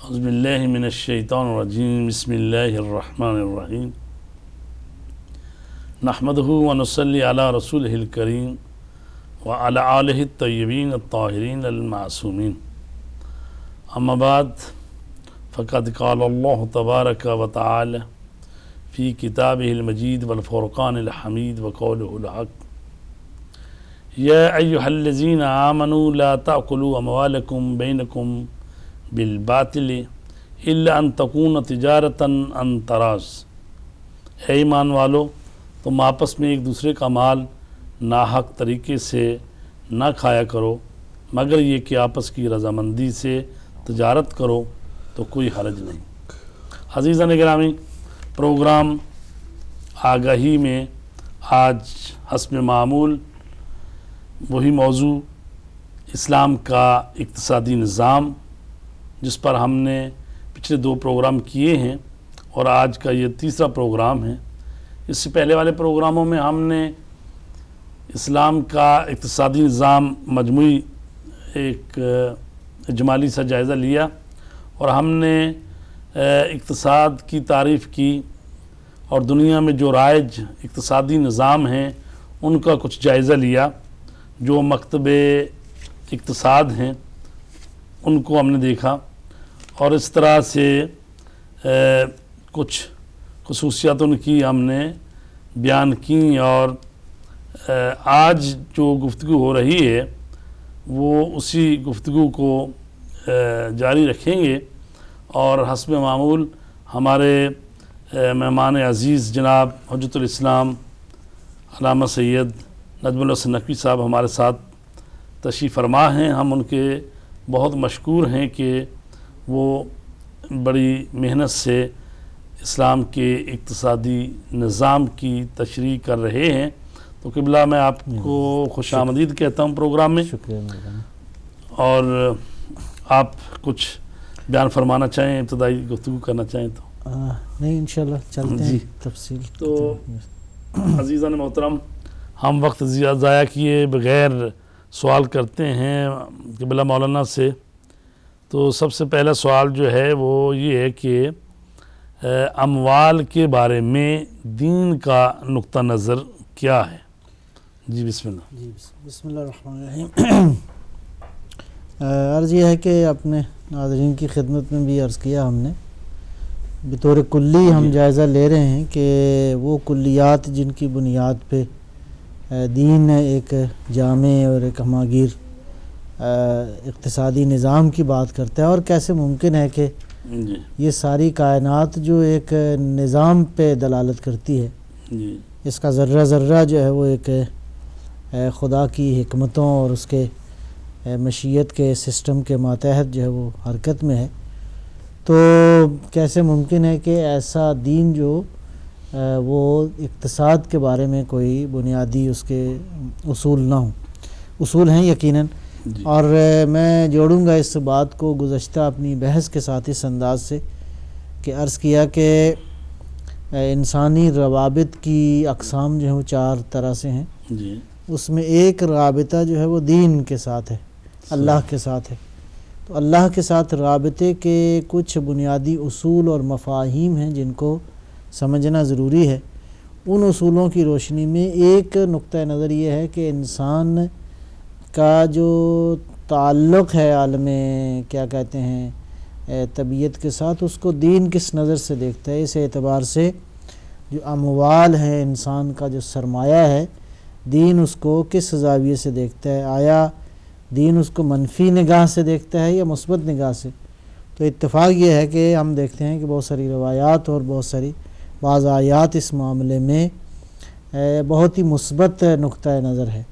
اعوذ باللہ من الشیطان الرجیم بسم اللہ الرحمن الرحیم نحمدہ ونصلی علی رسولہ الکریم وعلی آلہ الطیبین الطاہرین المعصومین اما بعد فقد قال اللہ تبارک وتعالی فی کتابہ المجید والفرقان الحمید وقولہ الحق یا ایہا الذین آمنوا لا تأکلوا اموالکم بینکم بالباطل الا ان تکون تجارتا عن تراض، اے ایمان والو تم آپس میں ایک دوسرے کا مال ناحق طریقے سے نہ کھایا کرو مگر یہ کہ آپس کی رضامندی سے تجارت کرو تو کوئی حرج نہیں۔ عزیزان گرامی، پروگرام آگاہی میں آج حسب معمول وہی موضوع اسلام کا اقتصادی نظام جس پر ہم نے پچھلے 2 پروگرام کیے ہیں اور آج کا یہ تیسرا پروگرام ہے۔ اس سے پہلے والے پروگراموں میں ہم نے اسلام کا اقتصادی نظام مجموعی ایک اجمالی سا جائزہ لیا اور ہم نے اقتصاد کی تعریف کی اور دنیا میں جو رائج اقتصادی نظام ہیں ان کا کچھ جائزہ لیا، جو مکتب اقتصاد ہیں ان کو ہم نے دیکھا اور اس طرح سے کچھ خصوصیات ان کی ہم نے بیان کی، اور آج جو گفتگو ہو رہی ہے وہ اسی گفتگو کو جاری رکھیں گے، اور حسب معمول ہمارے مہمان عزیز جناب حجت الاسلام علامہ سید نجم الحسن نقوی صاحب ہمارے ساتھ تشریف فرما ہیں۔ ہم ان کے بہت مشکور ہیں کہ وہ بڑی محنت سے اسلام کے اقتصادی نظام کی تشریح کر رہے ہیں، تو قبلہ میں آپ کو خوش آمدید کہتا ہوں پروگرام میں، شکریہ۔ اور آپ کچھ بیان فرمانا چاہیں، ابتدائی گفتگو کرنا چاہیں تو نہیں انشاءاللہ چلتے ہیں تفصیل۔ تو عزیزان محترم، ہم وقت ضائع کیے بغیر سوال کرتے ہیں قبلہ مولانا سے۔ تو سب سے پہلا سوال جو ہے وہ یہ ہے کہ اموال کے بارے میں دین کا نقطہ نظر کیا ہے؟ جی بسم اللہ۔ جی بسم اللہ الرحمن الرحیم۔ عرض یہ ہے کہ اپنے ناظرین کی خدمت میں بھی عرض کیا ہم نے، بطور کلی ہم جائزہ لے رہے ہیں کہ وہ کلیات جن کی بنیاد پہ دین ایک جامع اور ایک ہماگیر اقتصادی نظام کی بات کرتا ہے، اور کیسے ممکن ہے کہ یہ ساری کائنات جو ایک نظام پہ دلالت کرتی ہے، اس کا ذرہ ذرہ جو ہے وہ ایک خدا کی حکمتوں اور اس کے مشیت کے سسٹم کے ماتحت جو ہے وہ حرکت میں ہے، تو کیسے ممکن ہے کہ ایسا دین جو وہ اقتصاد کے بارے میں کوئی بنیادی اس کے اصول نہ ہوں۔ اصول ہیں یقیناً، اور میں جوڑوں گا اس بات کو گزشتہ اپنی بحث کے ساتھ اس انداز سے کہ عرض کیا کہ انسانی روابط کی اقسام جو ہیں وہ 4 طرح سے ہیں، اس میں ایک رابطہ جو ہے وہ دین کے ساتھ ہے، اللہ کے ساتھ ہے۔ تو اللہ کے ساتھ رابطے کے کچھ بنیادی اصول اور مفاہیم ہیں جن کو سمجھنا ضروری ہے۔ ان اصولوں کی روشنی میں ایک نقطہ نظر یہ ہے کہ انسان کا جو تعلق ہے عالم کیا کہتے ہیں طبیعت کے ساتھ، اس کو دین کس نظر سے دیکھتا ہے۔ اس اعتبار سے جو اموال ہے، انسان کا جو سرمایہ ہے، دین اس کو کس زاویے سے دیکھتا ہے؟ آیا دین اس کو منفی نگاہ سے دیکھتا ہے یا مثبت نگاہ سے؟ تو اتفاق یہ ہے کہ ہم دیکھتے ہیں کہ بہت ساری روایات اور بہت ساری بعض آیات اس معاملے میں بہت ہی مثبت نقطہ نظر ہے،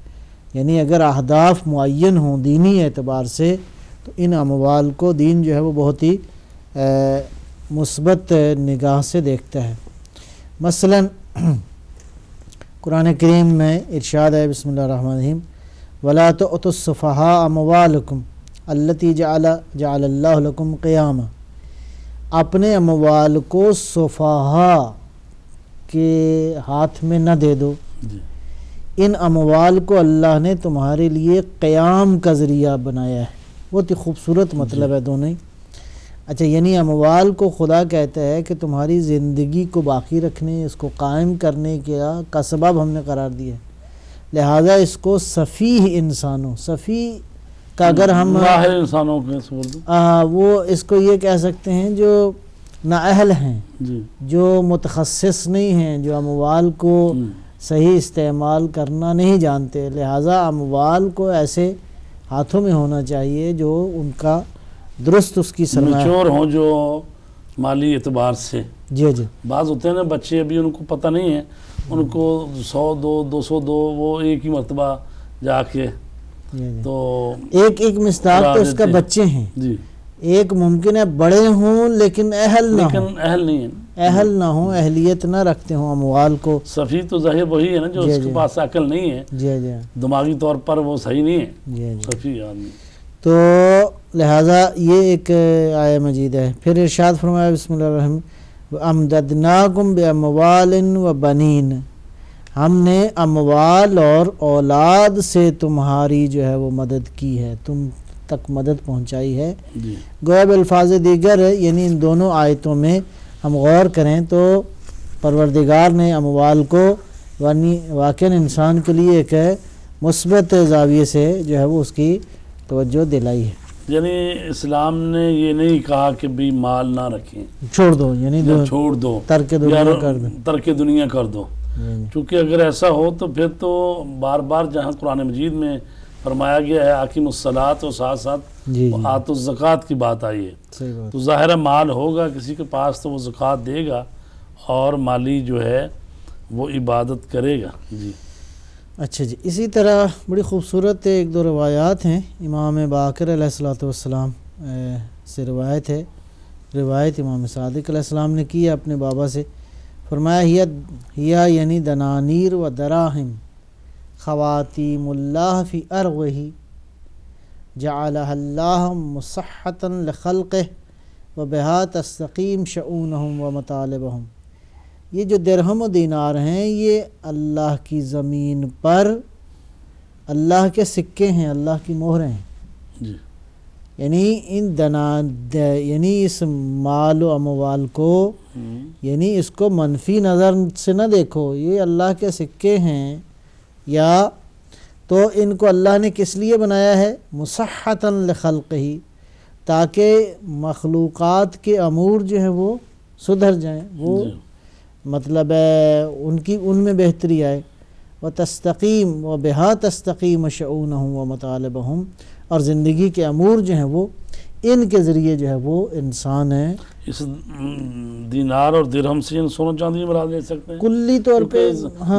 یعنی اگر اہداف معین ہوں دینی اعتبار سے تو ان اموال کو دین جو ہے وہ بہت ہی مثبت نگاہ سے دیکھتا ہے۔ مثلا قرآن کریم میں ارشاد ہے، بسم اللہ الرحمن الرحیم، وَلَا تُؤْتُوا السُّفَهَاءَ أَمْوَالَكُمْ الَّتِي جَعَلَ اللَّهُ لَكُمْ قِيَامًا، اپنے اموال کو سفہاء کے ہاتھ میں نہ دے دو، ان اموال کو اللہ نے تمہارے لیے قیام کا ذریعہ بنایا ہے۔ بہت ہی خوبصورت مطلب ہے دونوں ہی۔ اچھا، یعنی اموال کو خدا کہتا ہے کہ تمہاری زندگی کو باقی رکھنے، اس کو قائم کرنے کا سبب ہم نے قرار دیا ہے، لہٰذا اس کو سفیہ انسانوں، سفیہ کا اگر ہم ماہر انسانوں کے بول دوں، وہ اس کو یہ کہہ سکتے ہیں جو نااہل ہیں، جی جو متخصص نہیں ہیں، جو اموال کو صحیح استعمال کرنا نہیں جانتے، لہٰذا اموال کو ایسے ہاتھوں میں ہونا چاہیے جو ان کا درست اس کی سرمایہ، میچور ہوں، جو مالی اعتبار سے. جی جی بعض ہوتے ہیں نا بچے، ابھی ان کو پتہ نہیں ہے، ان کو 100 دو 200 دو، وہ ایک ہی مرتبہ جا کے جی جی. تو ایک مصداق تو اس کا دیتے ہیں. بچے ہیں، جی ایک ممکن ہے بڑے ہوں لیکن اہل نہ ہوں، لیکن اہل نہیں ہے، اہل نہ ہوں، اہلیت نہ رکھتے ہوں اموال کو. سفی تو ظاہر وہی ہے نا جو جی اس جی. کے پاس عقل نہیں ہے، جی جی دماغی طور پر وہ صحیح نہیں ہے، جی جی. سفی آدمی. تو لہٰذا یہ ایک آیہ مجید ہے. پھر ارشاد فرمایا بسم اللہ الرحمن امددناکم باموال و بنین، ہم نے اموال اور اولاد سے تمہاری جو ہے وہ مدد کی ہے، تم تک مدد پہنچائی ہے. جی گویا بالفاظ دیگر یعنی ان دونوں آیتوں میں ہم غور کریں تو پروردگار نے اموال کو واقعاً انسان کے لیے ایک مثبت زاویے سے جو ہے وہ اس کی توجہ دلائی ہے. یعنی اسلام نے یہ نہیں کہا کہ بھی مال نہ رکھیں، چھوڑ دو، یعنی یا چھوڑ دو، ترک دنیا کر دو. ترک دنیا کر دو. چونکہ اگر ایسا ہو تو پھر تو بار بار جہاں قرآن مجید میں فرمایا گیا ہے اقیم الصلاۃ و ساتھ ساتھ جی آت الزکوٰۃ کی بات آئی ہے، صحیح بات. تو ظاہر مال ہوگا کسی کے پاس تو وہ زکوٰۃ دے گا اور مالی جو ہے وہ عبادت کرے گا. جی اچھا جی، اسی طرح بڑی خوبصورت ایک دو روایات ہیں. امام باقر علیہ الصلوۃ والسلام سے روایت ہے، روایت امام صادق علیہ السلام نے کی ہے اپنے بابا سے. فرمایا ہیا یعنی دنانیر و دراہم خواتیم اللہ فی ارغہ جعلها اللہ مصحۃ لخلقہ و بہا تستقیم شؤونہم و مطالبہم. یہ جو درہم و دینار ہیں یہ اللہ کی زمین پر اللہ کے سکے ہیں، اللہ کی مہریں ہیں. جی یعنی یعنی اس مال و اموال کو یعنی اس کو منفی نظر سے نہ دیکھو، یہ اللہ کے سکے ہیں. یا تو ان کو اللہ نے کس لیے بنایا ہے؟ مصحۃ لخلقہ، تاکہ مخلوقات کے امور جو ہیں وہ سدھر جائیں، وہ مطلب ان میں بہتری آئے. وتستقیم و بہا تستقیم شؤونہم و مطالبہم، اور زندگی کے امور جو ہیں وہ ان کے ذریعے جو ہے وہ انسان ہے. اس دینار اور درہم سے سونا چاندی مراد لے سکتے ہیں کلی طور پہ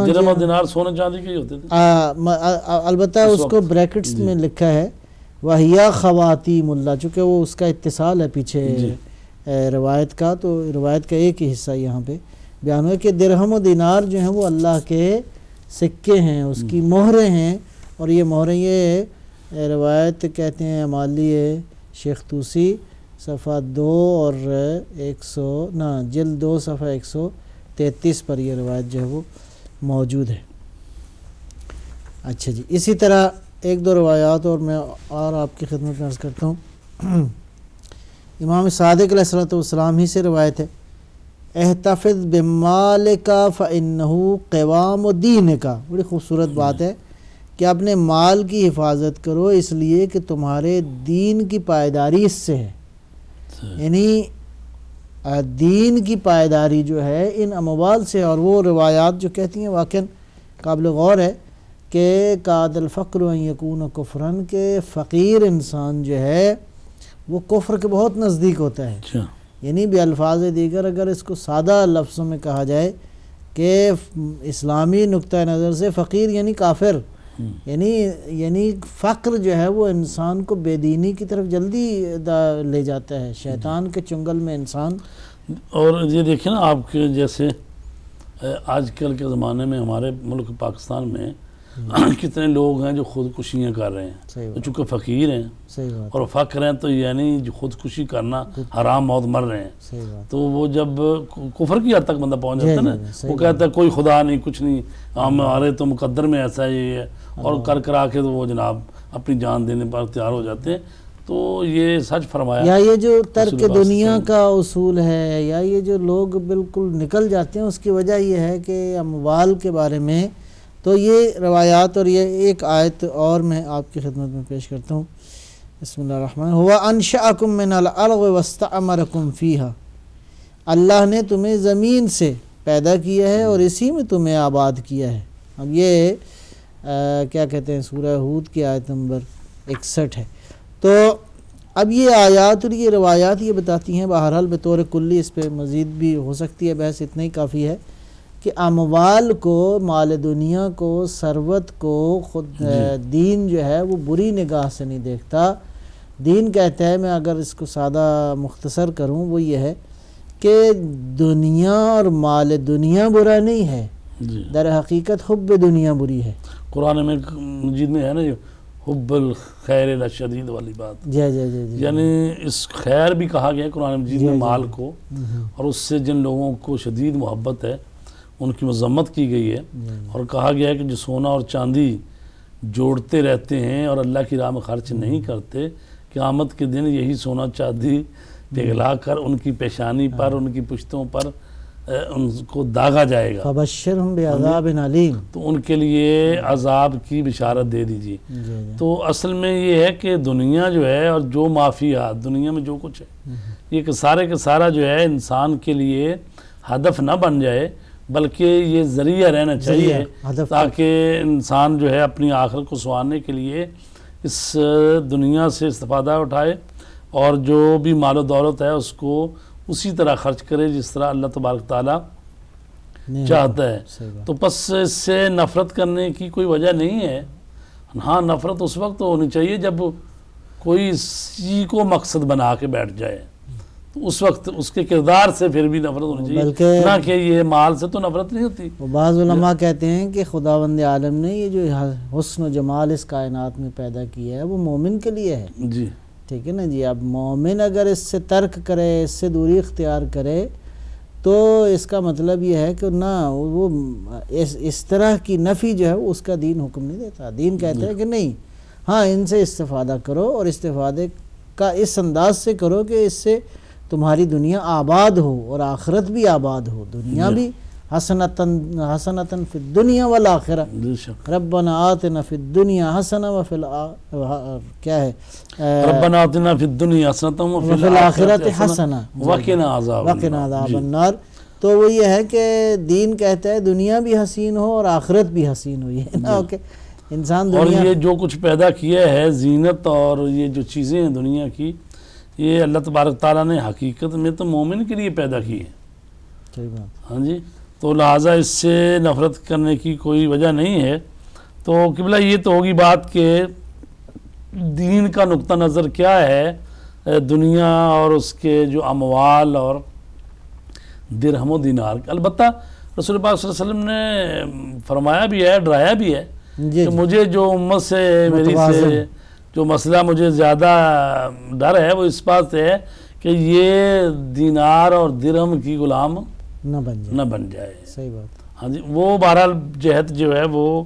درہم اور دینار سونا چاندی کے ہی ہوتے تھے. البتہ اس کو بریکٹس میں لکھا ہے وَهِيَا خَوَاتِيمُ اللَّهِ، چونکہ وہ اس کا اتصال ہے پیچھے روایت کا، تو روایت کا ایک ہی حصہ یہاں پہ بیان ہوا کہ درہم و دینار جو ہیں وہ اللہ کے سکے ہیں، اس کی مہریں ہیں. اور یہ مہریں یہ روایت کہتے ہیں مالی شیخ توسی صفحہ 2 اور 100 جلد 2 صفحہ 133 پر یہ روایت جو ہے وہ موجود ہے. اچھا جی، اسی طرح ایک دو روایات اور میں اور آپ کی خدمت میں عرض کرتا ہوں. امام صادق علیہ السلام ہی سے روایت ہے احتفظ بمالک فإنہ قوام دینک. بڑی خوبصورت بات ہے کہ اپنے مال کی حفاظت کرو اس لیے کہ تمہارے دین کی پائیداری اس سے ہے. یعنی دین کی پائیداری جو ہے ان اموال سے. اور وہ روایات جو کہتی ہیں واقعاً قابل غور ہے کہ کاد الفقر ان یکون کفرن، کہ فقیر انسان جو ہے وہ کفر کے بہت نزدیک ہوتا ہے. یعنی بالفاظ دیگر اگر اس کو سادہ لفظوں میں کہا جائے کہ اسلامی نقطہ نظر سے فقیر یعنی کافر، یعنی فقر جو ہے وہ انسان کو بے دینی کی طرف جلدی لے جاتا ہے، شیطان کے چنگل میں انسان. اور یہ دیکھیں نا آپ کے جیسے آج کل کے زمانے میں ہمارے ملک پاکستان میں کتنے لوگ ہیں جو خودکشیاں کر رہے ہیں چونکہ فقیر ہیں اور فقر ہیں، تو یعنی جو خودکشی کرنا حرام موت مر رہے ہیں. تو وہ جب کفر کی حد تک بندہ پہنچ جاتا ہے نا، وہ کہتا ہے کوئی خدا نہیں، کچھ نہیں، ہمارے تو مقدر میں ایسا یہ ہے، اور کر کرا کے تو وہ جناب اپنی جان دینے پر تیار ہو جاتے ہیں. تو یہ سچ فرمایا. یا یہ جو ترک دنیا کا اصول ہے، یا یہ جو لوگ بالکل نکل جاتے ہیں، اس کی وجہ یہ ہے کہ اموال کے بارے میں تو یہ روایات، اور یہ ایک آیت اور میں آپ کی خدمت میں پیش کرتا ہوں. بسم اللہ الرحمن هو انشأکم من الارض واستعمرکم فیہا، اللہ نے تمہیں زمین سے پیدا کیا ہے اور اسی میں تمہیں آباد کیا ہے. اب یہ کیا کہتے ہیں، سورہ ہود کی آیت نمبر 61 ہے. تو اب یہ آیات اور یہ روایات یہ بتاتی ہیں، بہرحال بطور کلی اس پہ مزید بھی ہو سکتی ہے بحث، اتنا ہی کافی ہے کہ اموال کو، مال دنیا کو، ثروت کو خود دین جو ہے وہ بری نگاہ سے نہیں دیکھتا. دین کہتا ہے، میں اگر اس کو سادہ مختصر کروں، وہ یہ ہے کہ دنیا اور مال دنیا برا نہیں ہے، در حقیقت حب دنیا بری ہے. قرآن مجید میں ہے نا جو حب الخیر لشدید والی بات، جی جی جی جی، یعنی اس خیر بھی کہا گیا ہے قرآن مجید میں مال کو، اور اس سے جن لوگوں کو شدید محبت ہے ان کی مذمت کی گئی ہے، اور کہا گیا ہے کہ جو سونا اور چاندی جوڑتے رہتے ہیں اور اللہ کی راہ میں خرچ نہیں کرتے، قیامت کے دن یہی سونا چاندی پگھلا کر ان کی پیشانی پر، ان کی پشتوں پر ان کو داغا جائے گا. فبشرہم بعذاب علیم، تو ان کے لیے عذاب کی بشارت دے دیجیے. تو اصل میں یہ ہے کہ دنیا جو ہے اور جو مافیا دنیا میں جو کچھ ہے، یہ کہ سارے کا سارا جو ہے انسان کے لیے ہدف نہ بن جائے، بلکہ یہ ذریعہ رہنا چاہیے تاکہ انسان جو ہے اپنی آخرت کو سنوارنے کے لیے اس دنیا سے استفادہ اٹھائے، اور جو بھی مال و دولت ہے اس کو اسی طرح خرچ کرے جس طرح اللہ تبارک تعالیٰ چاہتا ہے. تو پس اس سے نفرت کرنے کی کوئی وجہ نہیں ہے. ہاں، نفرت اس وقت ہونی چاہیے جب کوئی اسی کو مقصد بنا کے بیٹھ جائے، تو اس وقت اس کے کردار سے پھر بھی نفرت ہونی چاہیے، بلکہ نہ کہ یہ مال سے تو نفرت نہیں ہوتی. بعض علماء کہتے ہیں کہ خداوند عالم نے یہ جو حسن و جمال اس کائنات میں پیدا کیا ہے وہ مومن کے لیے ہے. جی ٹھیک ہے نا جی. اب مومن اگر اس سے ترک کرے، اس سے دوری اختیار کرے، تو اس کا مطلب یہ ہے کہ نہ وہ اس طرح کی نفی جو ہے اس کا دین حکم نہیں دیتا. دین کہتا ہے کہ نہیں، ہاں ان سے استفادہ کرو، اور استفادے کا اس انداز سے کرو کہ اس سے تمہاری دنیا آباد ہو اور آخرت بھی آباد ہو. دنیا بھی حسنتاً فی الدنیا والآخرہ، ربنا آتنا فی الدنیا حسنہ وفی کیا ہے، ربنا آتنا فی الدنیا حسنۃ وفی الآخرۃ حسنہ وقنا عذاب النار. تو وہ یہ ہے کہ دین کہتا ہے دنیا بھی حسین ہو اور آخرت بھی حسین ہو. یہ نا کہ انسان اور دنیا یہ جو کچھ پیدا کیا ہے زینت اور یہ جو چیزیں ہیں دنیا کی، یہ اللہ تبارک تعالیٰ نے حقیقت میں تو مومن کے لیے پیدا کی ہے. صحیح بات. ہاں جی، تو لہٰذا اس سے نفرت کرنے کی کوئی وجہ نہیں ہے. تو قبلہ یہ تو ہوگی بات کہ دین کا نقطہ نظر کیا ہے دنیا اور اس کے جو اموال اور درہم و دینار. البتہ رسول پاک صلی اللہ علیہ وسلم نے فرمایا بھی ہے، ڈرایا بھی ہے کہ مجھے جو امت سے میری سے جو مسئلہ مجھے زیادہ ڈر ہے وہ اس بات سے ہے کہ یہ دینار اور درہم کی غلام نہ بن جائے. صحیح بات. ہاں جی، وہ بہرحال جہت جو ہے وہ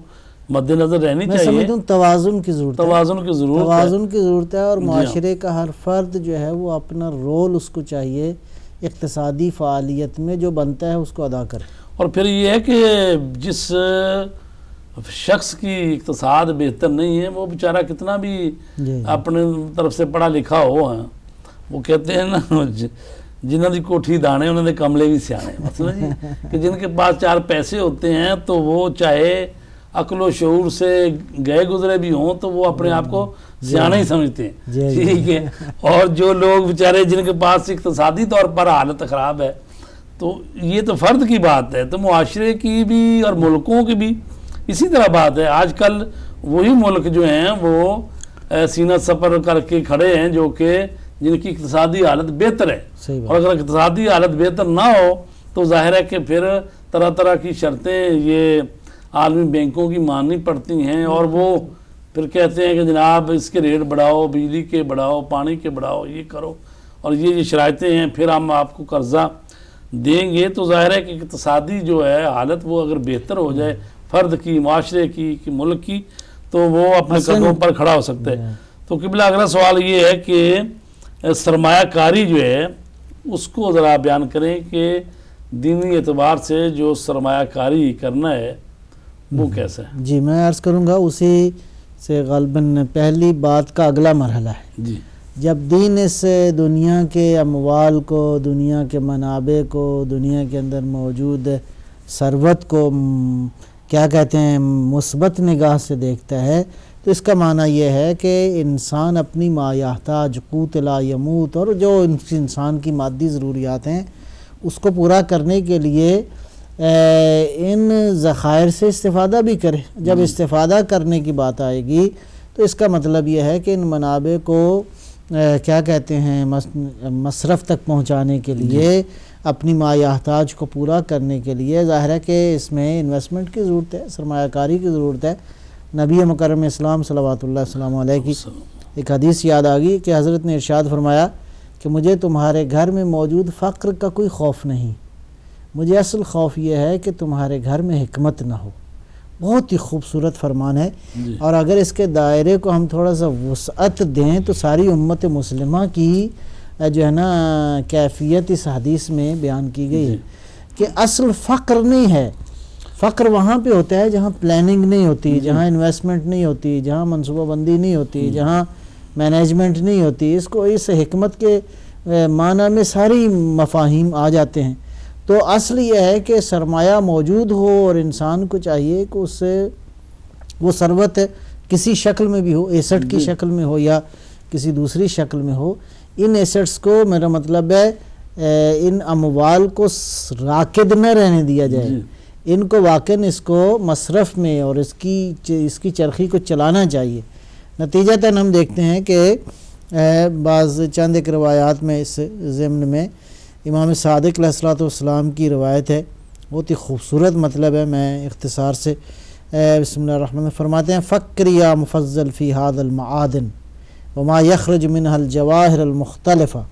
مد نظر رہنی چاہیے. میں سمجھتا ہوں توازن کی ضرورت کی ضرورت ہے، اور معاشرے کا ہر فرد جو ہے وہ اپنا رول اس کو چاہیے اقتصادی فعالیت میں جو بنتا ہے اس کو ادا کرے. اور پھر یہ ہے کہ جس شخص کی اقتصاد بہتر نہیں ہے وہ بیچارہ کتنا بھی اپنے طرف سے پڑھا لکھا ہو، وہ کہتے ہیں نا جنہوں کی کوٹھی دانے انہوں نے کملے بھی سیانے. مثلا جی کہ جن کے پاس چار پیسے ہوتے ہیں تو وہ چاہے عقل و شعور سے گئے گزرے بھی ہوں تو وہ اپنے آپ کو سیانے ہی سمجھتے ہیں. ٹھیک ہے. اور جو لوگ بیچارے جن کے پاس اقتصادی طور پر حالت خراب ہے، تو یہ تو فرد کی بات ہے، تو معاشرے کی بھی اور ملکوں کی بھی اسی طرح بات ہے. آج کل وہی ملک جو ہیں وہ سینہ سپر کر کے کھڑے ہیں جو کہ جن کی اقتصادی حالت بہتر ہے. اور اگر اقتصادی حالت بہتر نہ ہو تو ظاہر ہے کہ پھر طرح طرح کی شرطیں یہ عالمی بینکوں کی ماننی پڑتی ہیں، اور وہ پھر کہتے ہیں کہ جناب اس کے ریٹ بڑھاؤ، بجلی کے بڑھاؤ، پانی کے بڑھاؤ، یہ کرو، اور یہ شرائطیں ہیں، پھر ہم آپ کو قرضہ دیں گے. تو ظاہر ہے کہ اقتصادی جو ہے حالت وہ اگر بہتر ہو جائے فرد کی، معاشرے کی، ملک کی، تو وہ اپنے قدموں پر کھڑا ہو سکتا ہے. تو قبلہ اگلا سوال یہ ہے کہ سرمایہ کاری جو ہے اس کو ذرا بیان کریں کہ دینی اعتبار سے جو سرمایہ کاری کرنا ہے وہ کیسا ہے؟ جی میں عرض کروں گا اسی سے غالباً پہلی بات کا اگلا مرحلہ ہے. جی جب دین اس دنیا کے اموال کو، دنیا کے منابع کو، دنیا کے اندر موجود ثروت کو کیا کہتے ہیں مثبت نگاہ سے دیکھتا ہے تو اس کا معنی یہ ہے کہ انسان اپنی ما یحتاج قوت لا یموت، اور جو انسان کی مادی ضروریات ہیں اس کو پورا کرنے کے لیے ان ذخائر سے استفادہ بھی کرے. جب استفادہ کرنے کی بات آئے گی تو اس کا مطلب یہ ہے کہ ان منابع کو کیا کہتے ہیں مصرف تک پہنچانے کے لیے، اپنی ما یحتاج کو پورا کرنے کے لیے ظاہر ہے کہ اس میں انویسٹمنٹ کی ضرورت ہے، سرمایہ کاری کی ضرورت ہے. نبی مکرم اسلام صلوات اللہ السلام علیہ کی ایک حدیث یاد آ گئی کہ حضرت نے ارشاد فرمایا کہ مجھے تمہارے گھر میں موجود فقر کا کوئی خوف نہیں، مجھے اصل خوف یہ ہے کہ تمہارے گھر میں حکمت نہ ہو. بہت ہی خوبصورت فرمان ہے. اور اگر اس کے دائرے کو ہم تھوڑا سا وسعت دیں تو ساری امت مسلمہ کی جو ہے نا کیفیت اس حدیث میں بیان کی گئی ہے کہ اصل فقر نہیں ہے. فقر وہاں پہ ہوتا ہے جہاں پلاننگ نہیں ہوتی، جہاں انویسٹمنٹ نہیں ہوتی، جہاں منصوبہ بندی نہیں ہوتی، جہاں مینجمنٹ نہیں ہوتی. اس کو اس حکمت کے معنی میں ساری مفاہیم آ جاتے ہیں. تو اصل یہ ہے کہ سرمایہ موجود ہو اور انسان کو چاہیے کہ اس سے وہ ثروت کسی شکل میں بھی ہو، ایسٹ کی شکل میں ہو یا کسی دوسری شکل میں ہو، ان ایسٹس کو میرا مطلب ہے ان اموال کو راکد نہ رہنے دیا جائے، ان کو واقعاً اس کو مصرف میں اور اس کی چرخی کو چلانا چاہیے. نتیجتاً ہم دیکھتے ہیں کہ بعض چند ایک روایات میں اس ضمن میں امام صادق علیہ الصلوۃ والسلام کی روایت ہے، بہت ہی خوبصورت مطلب ہے. میں اختصار سے بسم اللہ الرحمن الرحیم فرماتے ہیں فکر یا مفضل فی ھذا المعادن وما یخرج منها الجواہر المختلفہ.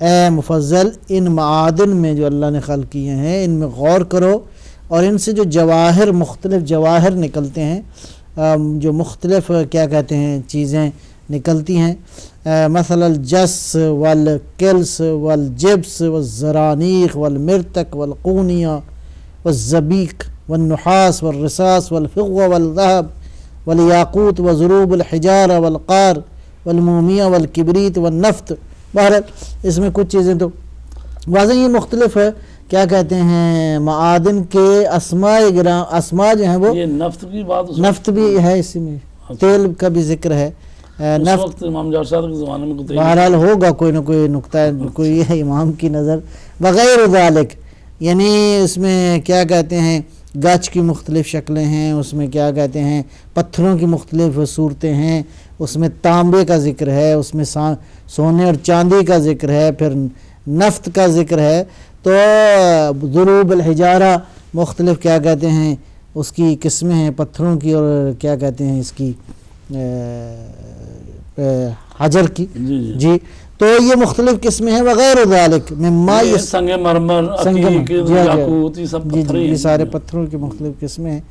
اے مفضل ان معادن میں جو اللہ نے خلق کیے ہیں ان میں غور کرو اور ان سے جو جواہر مختلف جواہر نکلتے ہیں، جو مختلف کیا کہتے ہیں چیزیں نکلتی ہیں، مثلا الجس والکلس والجبس والزرانیخ والمرتک والقونیہ والزبیق والنحاس والرصاص والفضة والذهب والیاقوت وضروب الحجارہ والقار والمومیہ والکبریت والنفط. بہرحال اس میں کچھ چیزیں تو واضح یہ مختلف ہے کیا کہتے ہیں معادن کے اسماء جو ہیں وہ، یہ نفط کی بات نفط بھی ہے اسی میں، تیل کا بھی ذکر ہے. اس وقت امام جعفر صادق کے زمانے میں بہرحال ہوگا کوئی نہ کوئی نقطہ، کوئی ہے امام کی نظر وغیرہ ذالک. یعنی اس میں کیا کہتے ہیں گچ کی مختلف شکلیں ہیں، اس میں کیا کہتے ہیں پتھروں کی مختلف صورتیں ہیں، اس میں تانبے کا ذکر ہے، اس میں سونے اور چاندی کا ذکر ہے، پھر نفط کا ذکر ہے. تو ضروب الحجارہ مختلف کیا کہتے ہیں اس کی قسمیں ہیں پتھروں کی، اور کیا کہتے ہیں اس کی حجر کی. جی تو یہ مختلف قسمیں ہیں وغیرہ ذالک مما سنگ مرمر یاقوت، یہ سارے پتھروں کی مختلف قسمیں ہیں.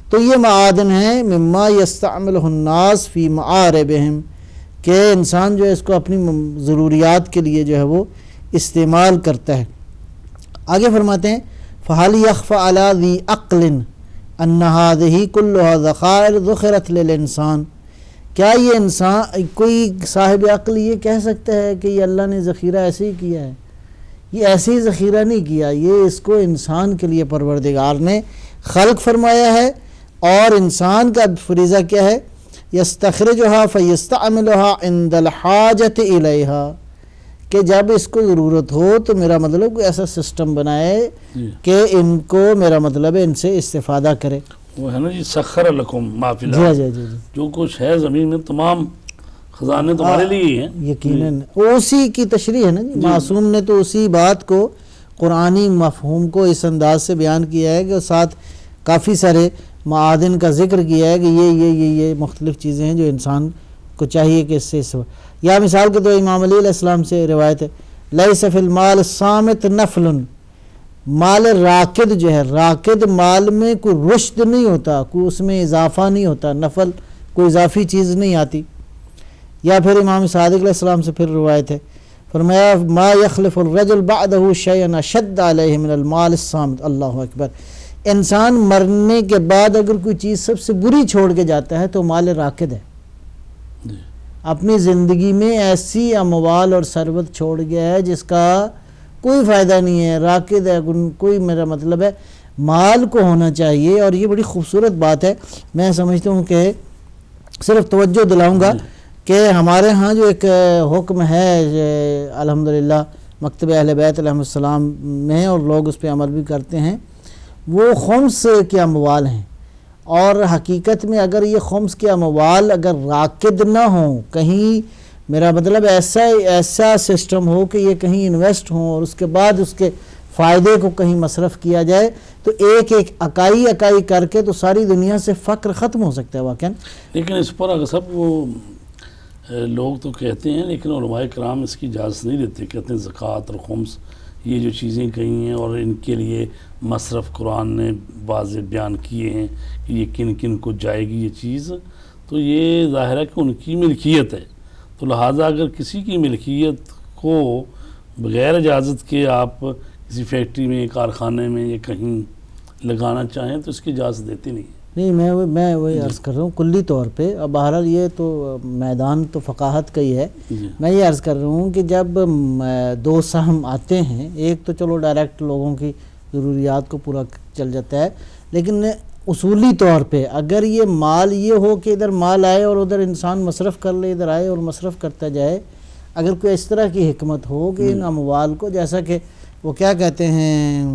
تو یہ معادن ہیں مما یستعملہ الناس فی معاربہم، کہ انسان جو ہے اس کو اپنی ضروریات کے لیے جو ہے وہ استعمال کرتا ہے. آگے فرماتے ہیں فَهَلْ يَخْفَ عَلَى ذِي عَقْلٍ أَنَّ هَذِهِ كُلُّهَا ذَخَائِرُ ذُخِرَتْ لِلْإِنسان. کیا یہ انسان کوئی صاحب عقل یہ کہہ سکتا ہے کہ یہ اللہ نے ذخیرہ ایسے ہی کیا ہے؟ یہ ایسے ہی ذخیرہ نہیں کیا، یہ اس کو انسان کے لیے پروردگار نے خلق فرمایا ہے. اور انسان کا فریضہ کیا ہے؟ يَسْتَخْرِجُهَا فَيَسْتَعْمِلُهَا عِنْدَ الْحَاجَةِ إِلَيْهَا، کہ جب اس کو ضرورت ہو تو میرا مطلب کوئی ایسا سسٹم بنائے کہ ان کو میرا مطلب ہے ان سے استفادہ کرے. وہ ہے نا جی سخر لکم ما فی الارض، جی جو کچھ ہے زمین میں تمام خزانے تمہارے لیے ہیں. یقیناً اسی کی تشریح ہے نا جی. معصوم نے تو اسی بات کو قرآنی مفہوم کو اس انداز سے بیان کیا ہے کہ ساتھ کافی سارے معادن کا ذکر کیا ہے کہ یہ مختلف چیزیں ہیں جو انسان کو چاہیے کہ اس سے یا مثال کے تو امام علی علیہ السلام سے روایت ہے لیس فی المال الصامت نفل، مال راکد جو ہے، راکد مال میں کوئی رشد نہیں ہوتا، کوئی اس میں اضافہ نہیں ہوتا، نفل کوئی اضافی چیز نہیں آتی. یا پھر امام صادق علیہ السلام سے پھر روایت ہے، فرمایا ما یخلف الرجل بعدہ شیئا اشد علیہ من المال الصامت. اللہ اکبر. انسان مرنے کے بعد اگر کوئی چیز سب سے بری چھوڑ کے جاتا ہے تو مال راکد ہے. اپنی زندگی میں ایسی اموال اور ثروت چھوڑ گیا ہے جس کا کوئی فائدہ نہیں ہے، راکد ہے کوئی. میرا مطلب ہے مال کو ہونا چاہیے. اور یہ بڑی خوبصورت بات ہے. میں سمجھتا ہوں کہ صرف توجہ دلاؤں گا کہ ہمارے ہاں جو ایک حکم ہے الحمدللہ مکتب اہل بیت علیہ السلام میں، اور لوگ اس پہ عمل بھی کرتے ہیں، وہ خمس کے اموال ہیں. اور حقیقت میں اگر یہ خمس کے اموال اگر راکد نہ ہوں، کہیں میرا مطلب ایسا سسٹم ہو کہ یہ کہیں انویسٹ ہوں اور اس کے بعد اس کے فائدے کو کہیں مصرف کیا جائے، تو ایک ایک اکائی کر کے تو ساری دنیا سے فقر ختم ہو سکتا ہے واقعا. لیکن اس پر اگر سب وہ لوگ تو کہتے ہیں، لیکن علماء کرام اس کی اجازت نہیں دیتے. کہتے ہیں زکوٰۃ اور خمس یہ جو چیزیں کہی ہیں اور ان کے لیے مصرف قرآن نے واضح بیان کیے ہیں کہ یہ کن کن کو جائے گی یہ چیز، تو یہ ظاہر ہے کہ ان کی ملکیت ہے. تو لہٰذا اگر کسی کی ملکیت کو بغیر اجازت کے آپ کسی فیکٹری میں، کارخانے میں یا کہیں لگانا چاہیں تو اس کی اجازت دیتی نہیں. میں وہی عرض کر رہا ہوں کلی طور پہ. اب بہرحال یہ تو میدان تو فقاہت کا ہی ہے. میں یہ عرض کر رہا ہوں کہ جب دو سہم آتے ہیں، ایک تو چلو ڈائریکٹ لوگوں کی ضروریات کو پورا چل جاتا ہے، لیکن اصولی طور پہ اگر یہ مال یہ ہو کہ ادھر مال آئے اور ادھر انسان مصرف کر لے، ادھر آئے اور مصرف کرتا جائے، اگر کوئی اس طرح کی حکمت ہو کہ ان اموال کو، جیسا کہ وہ کیا کہتے ہیں،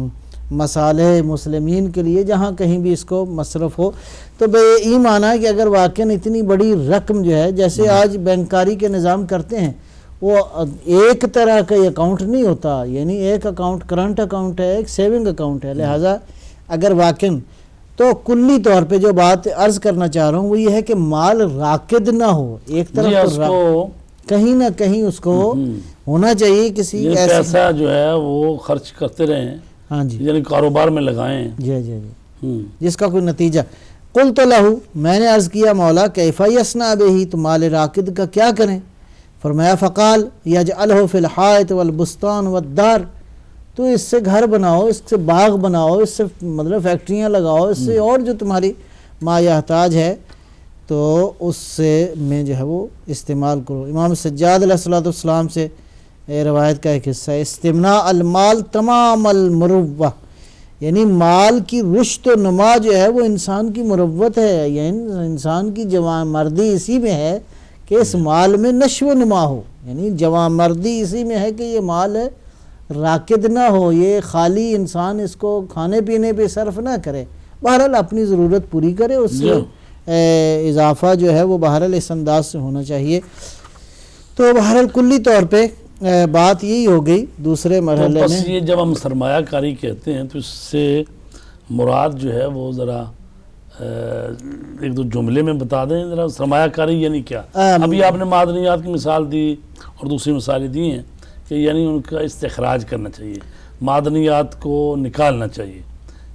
مصالح مسلمین کے لیے جہاں کہیں بھی اس کو مصرف ہو، تو یہ معنی ہے کہ اگر واقعاً اتنی بڑی رقم جو ہے، جیسے آج بینکاری کے نظام کرتے ہیں، وہ ایک طرح کا اکاؤنٹ نہیں ہوتا، یعنی ایک اکاؤنٹ کرنٹ اکاؤنٹ ہے، ایک سیونگ اکاؤنٹ ہے. لہٰذا اگر واقعاً تو کلی طور پہ جو بات عرض کرنا چاہ رہا ہوں وہ یہ ہے کہ مال راکد نہ ہو. ایک طرف تو کہیں نہ کہیں اس کو ہونا چاہیے کسی پیسہ جو ہے وہ خرچ کرتے رہیں. ہاں جی، یعنی کاروبار میں لگائیں. جی جس کا کوئی نتیجہ. قلت لہ، میں نے عرض کیا مولا کیف یصنع بہ، تو مال راکد کا کیا کریں؟ فرمایا فقال یجعلہ فی الحائط والبستان والدار، تو اس سے گھر بناؤ، اس سے باغ بناؤ، اس سے مطلب فیکٹریاں لگاؤ، اس سے اور جو تمہاری ما یحتاج ہے تو اس سے میں جو ہے وہ استعمال کرو. امام سجاد علیہ السلام سے روایت کا ایک حصہ ہے، استمناء المال تمام المروہ، یعنی مال کی رشد و نما جو ہے وہ انسان کی مروت ہے، یعنی انسان کی جوان مردی اسی میں ہے کہ اس مال میں نشو و نما ہو. یعنی جوان مردی اسی میں ہے کہ یہ مال راکد نہ ہو، یہ خالی انسان اس کو کھانے پینے پہ صرف نہ کرے، بہرحال اپنی ضرورت پوری کرے، اس سے اضافہ جو ہے وہ بہرحال اس انداز سے ہونا چاہیے. تو بہرحال کلی طور پہ بات یہی ہو گئی. دوسرے مرحلے میں یہ جب ہم سرمایہ کاری کہتے ہیں تو اس سے مراد جو ہے وہ ذرا ایک دو جملے میں بتا دیں ذرا، سرمایہ کاری یعنی کیا؟ ابھی آپ نے معدنیات کی مثال دی اور دوسری مثالیں دی ہیں کہ یعنی ان کا استخراج کرنا چاہیے، معدنیات کو نکالنا چاہیے،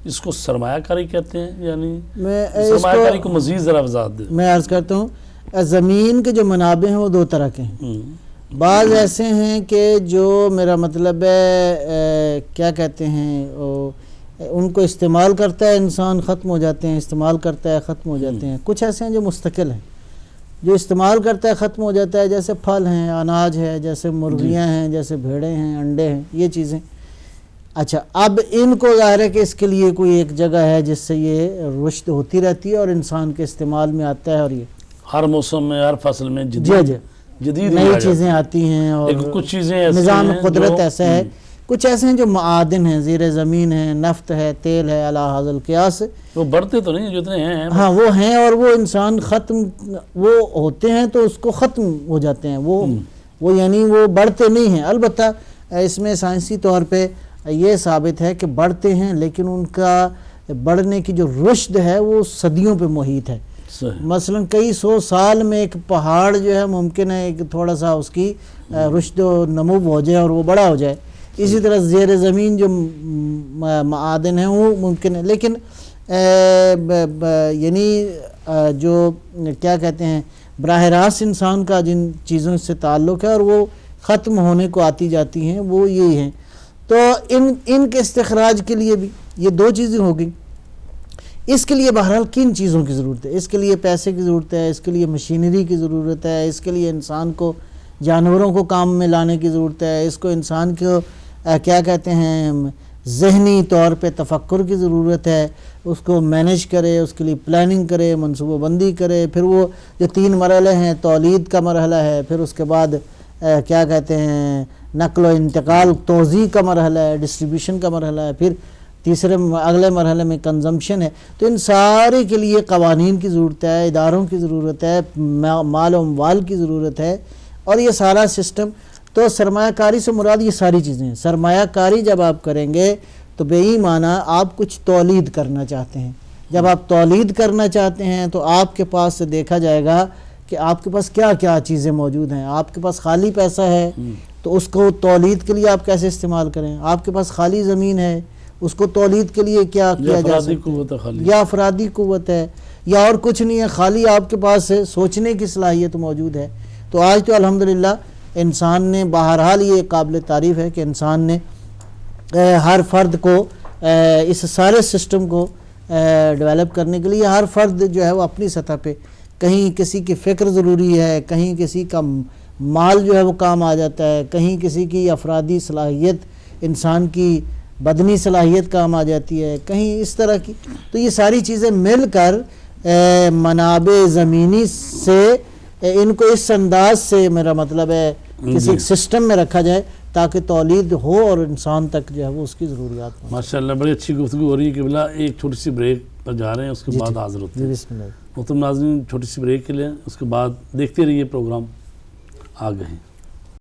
اس کو سرمایہ کاری کہتے ہیں. یعنی سرمایہ کاری کو مزید ذرا وضاحت دیں. میں عرض کرتا ہوں زمین کے جو منابع ہیں وہ دو طرح کے ہیں. بعض ایسے ہیں کہ جو میرا مطلب ہے کیا کہتے ہیں ان کو استعمال کرتا ہے انسان، ختم ہو جاتے ہیں، استعمال کرتا ہے ختم ہو جاتے ہیں. کچھ ایسے ہیں جو مستقل ہیں، جو استعمال کرتا ہے ختم ہو جاتا ہے، جیسے پھل ہیں، اناج ہے، جیسے مرغیاں ہیں، جیسے بھیڑیں ہیں، انڈے ہیں، یہ چیزیں. اچھا، اب ان کو ظاہر ہے کہ اس کے لیے کوئی ایک جگہ ہے جس سے یہ رشد ہوتی رہتی ہے اور انسان کے استعمال میں آتا ہے، اور یہ ہر موسم میں، ہر فصل میں جدید نئی چیزیں آتی ہیں. اور کچھ چیزیں نظام قدرت ایسا ہے. کچھ ایسے ہیں جو معادن ہیں، زیر زمین ہیں، نفت ہے، تیل ہے، علی حاصل قیاس. وہ بڑھتے تو نہیں جتنے ہیں. ہاں وہ ہیں، اور وہ انسان ختم وہ ہوتے ہیں تو اس کو ختم ہو جاتے ہیں، وہ یعنی وہ بڑھتے نہیں ہیں. البتہ اس میں سائنسی طور پہ یہ ثابت ہے کہ بڑھتے ہیں، لیکن ان کا بڑھنے کی جو رشد ہے وہ صدیوں پہ محیط ہے. مثلا کئی سو سال میں ایک پہاڑ جو ہے ممکن ہے کہ تھوڑا سا اس کی رشد و نمو ہو جائے اور وہ بڑا ہو جائے. اسی طرح زیر زمین جو معادن ہیں وہ ممکن ہے، لیکن یعنی جو کیا کہتے ہیں براہ راست انسان کا جن چیزوں سے تعلق ہے اور وہ ختم ہونے کو آتی جاتی ہیں وہ یہی ہیں. تو ان کے استخراج کے لیے بھی یہ دو چیزیں ہو گئی. اس کے لیے بہرحال کن چیزوں کی ضرورت ہے؟ اس کے لیے پیسے کی ضرورت ہے، اس کے لیے مشینری کی ضرورت ہے، اس کے لیے انسان کو جانوروں کو کام میں لانے کی ضرورت ہے، اس کو انسان کو کیا کہتے ہیں ذہنی طور پہ تفکر کی ضرورت ہے، اس کو مینیج کرے، اس کے لیے پلاننگ کرے، منصوبہ بندی کرے. پھر وہ جو 3 مرحلے ہیں، تولید کا مرحلہ ہے، پھر اس کے بعد کیا کہتے ہیں نقل و انتقال توزیع کا مرحلہ ہے، ڈسٹریبیوشن کا مرحلہ ہے، پھر تیسرے اگلے مرحلے میں کنزمپشن ہے. تو ان سارے کے لیے قوانین کی ضرورت ہے، اداروں کی ضرورت ہے، مال و اموال کی ضرورت ہے، اور یہ سارا سسٹم. تو سرمایہ کاری سے مراد یہ ساری چیزیں ہیں. سرمایہ کاری جب آپ کریں گے تو بے ایمانہ آپ کچھ تولید کرنا چاہتے ہیں. جب آپ تولید کرنا چاہتے ہیں تو آپ کے پاس سے دیکھا جائے گا کہ آپ کے پاس کیا کیا چیزیں موجود ہیں. آپ کے پاس خالی پیسہ ہے تو اس کو تولید کے لیے آپ کیسے استعمال کریں. آپ کے پاس خالی زمین ہے، اس کو تولید کے لیے کیا کیا جا سکتا ہے، یا افرادی قوت ہے، یا اور کچھ نہیں ہے، خالی آپ کے پاس سوچنے کی صلاحیت موجود ہے. تو آج تو الحمدللہ انسان نے بہرحال یہ قابل تعریف ہے کہ انسان نے ہر فرد کو اس سارے سسٹم کو ڈیولپ کرنے کے لیے ہر فرد جو ہے وہ اپنی سطح پہ کہیں کسی کی فکر ضروری ہے، کہیں کسی کا مال جو ہے وہ کام آ جاتا ہے، کہیں کسی کی افرادی صلاحیت انسان کی بدنی صلاحیت کام آ جاتی ہے، کہیں اس طرح کی. تو یہ ساری چیزیں مل کر منابع زمینی سے ان کو اس انداز سے میرا مطلب ہے کسی سسٹم میں رکھا جائے تاکہ تولید ہو اور انسان تک جو ہے وہ اس کی ضروریات ہوں. ماشاءاللہ بڑی اچھی گفتگو ہو رہی ہے کہ بلا ایک چھوٹی سی بریک پر جا رہے ہیں، اس کے بعد حاضر ہوتے ہیں. بسم اللہ. محترم ناظرین چھوٹی سی بریک کے لیں، اس کے بعد دیکھتے رہیے پروگرام. آگے ہیں.